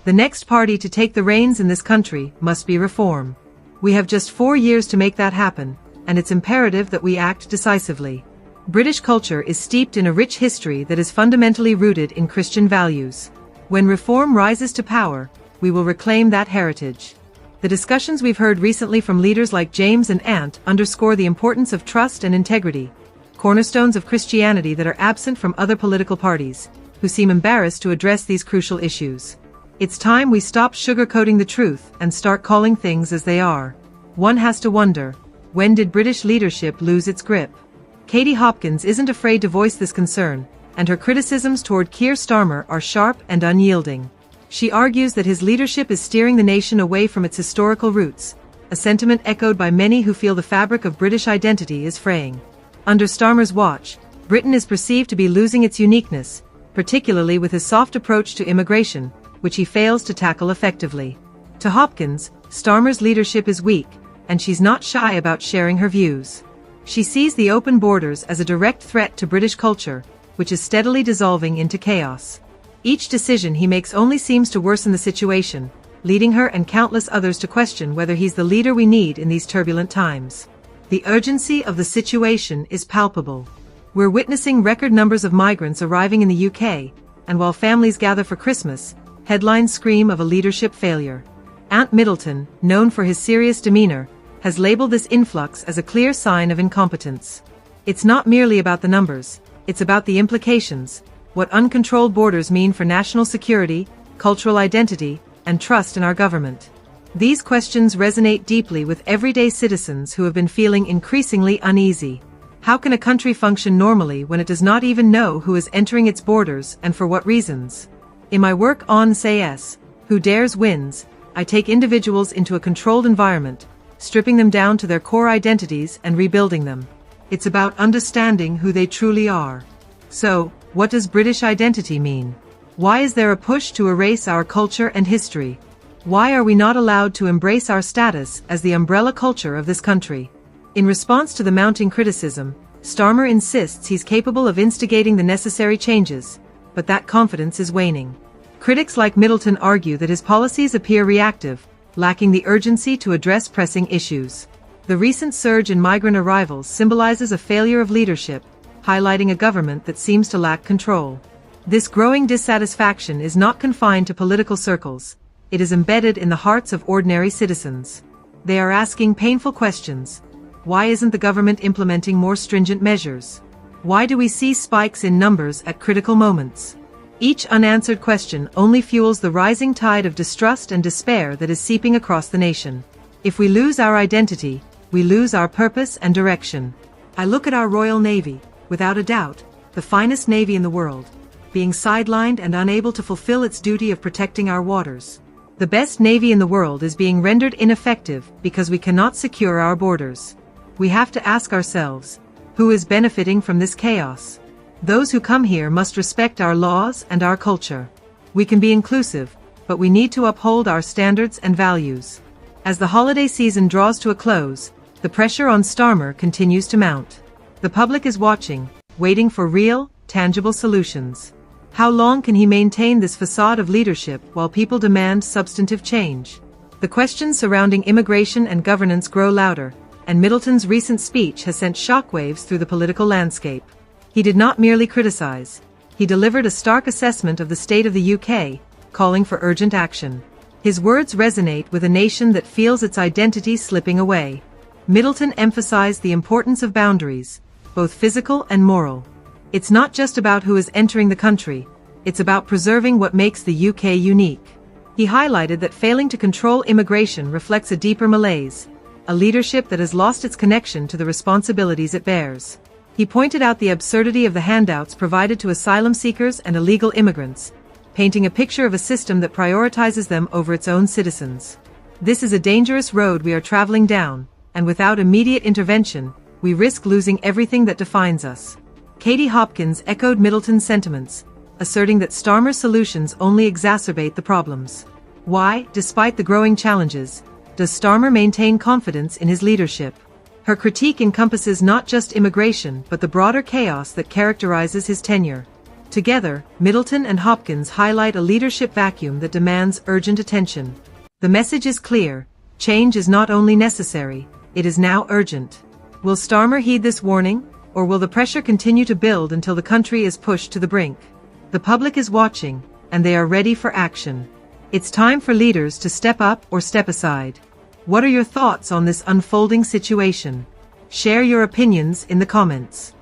The next party to take the reins in this country must be reform. We have just 4 years to make that happen, and it's imperative that we act decisively. British culture is steeped in a rich history that is fundamentally rooted in Christian values. When reform rises to power, we will reclaim that heritage. The discussions we've heard recently from leaders like James and Ant underscore the importance of trust and integrity, cornerstones of Christianity that are absent from other political parties, who seem embarrassed to address these crucial issues. It's time we stop sugarcoating the truth and start calling things as they are. One has to wonder, when did British leadership lose its grip? Katie Hopkins isn't afraid to voice this concern, and her criticisms toward Keir Starmer are sharp and unyielding. She argues that his leadership is steering the nation away from its historical roots, a sentiment echoed by many who feel the fabric of British identity is fraying. Under Starmer's watch, Britain is perceived to be losing its uniqueness, particularly with his soft approach to immigration, which he fails to tackle effectively. To Hopkins, Starmer's leadership is weak, and she's not shy about sharing her views. She sees the open borders as a direct threat to British culture, which is steadily dissolving into chaos. Each decision he makes only seems to worsen the situation, leading her and countless others to question whether he's the leader we need in these turbulent times. The urgency of the situation is palpable. We're witnessing record numbers of migrants arriving in the UK, and while families gather for Christmas, headlines scream of a leadership failure. Ant Middleton, known for his serious demeanor, has labeled this influx as a clear sign of incompetence. It's not merely about the numbers, it's about the implications, what uncontrolled borders mean for national security, cultural identity, and trust in our government. These questions resonate deeply with everyday citizens who have been feeling increasingly uneasy. How can a country function normally when it does not even know who is entering its borders and for what reasons? In my work on Say Yes, Who Dares Wins, I take individuals into a controlled environment, stripping them down to their core identities and rebuilding them. It's about understanding who they truly are. So, what does British identity mean? Why is there a push to erase our culture and history? Why are we not allowed to embrace our status as the umbrella culture of this country? In response to the mounting criticism, Starmer insists he's capable of instigating the necessary changes, but that confidence is waning. Critics like Middleton argue that his policies appear reactive, lacking the urgency to address pressing issues. The recent surge in migrant arrivals symbolizes a failure of leadership, highlighting a government that seems to lack control. This growing dissatisfaction is not confined to political circles. It is embedded in the hearts of ordinary citizens. They are asking painful questions. Why isn't the government implementing more stringent measures? Why do we see spikes in numbers at critical moments? Each unanswered question only fuels the rising tide of distrust and despair that is seeping across the nation. If we lose our identity, we lose our purpose and direction. I look at our Royal Navy, without a doubt, the finest navy in the world, being sidelined and unable to fulfill its duty of protecting our waters. The best navy in the world is being rendered ineffective because we cannot secure our borders. We have to ask ourselves, who is benefiting from this chaos? Those who come here must respect our laws and our culture. We can be inclusive, but we need to uphold our standards and values. As the holiday season draws to a close, the pressure on Starmer continues to mount. The public is watching, waiting for real, tangible solutions. How long can he maintain this facade of leadership while people demand substantive change? The questions surrounding immigration and governance grow louder, and Middleton's recent speech has sent shockwaves through the political landscape. He did not merely criticize. He delivered a stark assessment of the state of the UK, calling for urgent action. His words resonate with a nation that feels its identity slipping away. Middleton emphasized the importance of boundaries, both physical and moral. It's not just about who is entering the country, it's about preserving what makes the UK unique. He highlighted that failing to control immigration reflects a deeper malaise, a leadership that has lost its connection to the responsibilities it bears. He pointed out the absurdity of the handouts provided to asylum seekers and illegal immigrants, painting a picture of a system that prioritizes them over its own citizens. This is a dangerous road we are traveling down, and without immediate intervention, we risk losing everything that defines us. Katie Hopkins echoed Middleton's sentiments, asserting that Starmer's solutions only exacerbate the problems. Why, despite the growing challenges, does Starmer maintain confidence in his leadership? Her critique encompasses not just immigration but the broader chaos that characterizes his tenure. Together, Middleton and Hopkins highlight a leadership vacuum that demands urgent attention. The message is clear: change is not only necessary, it is now urgent. Will Starmer heed this warning, or will the pressure continue to build until the country is pushed to the brink? The public is watching, and they are ready for action. It's time for leaders to step up or step aside. What are your thoughts on this unfolding situation? Share your opinions in the comments.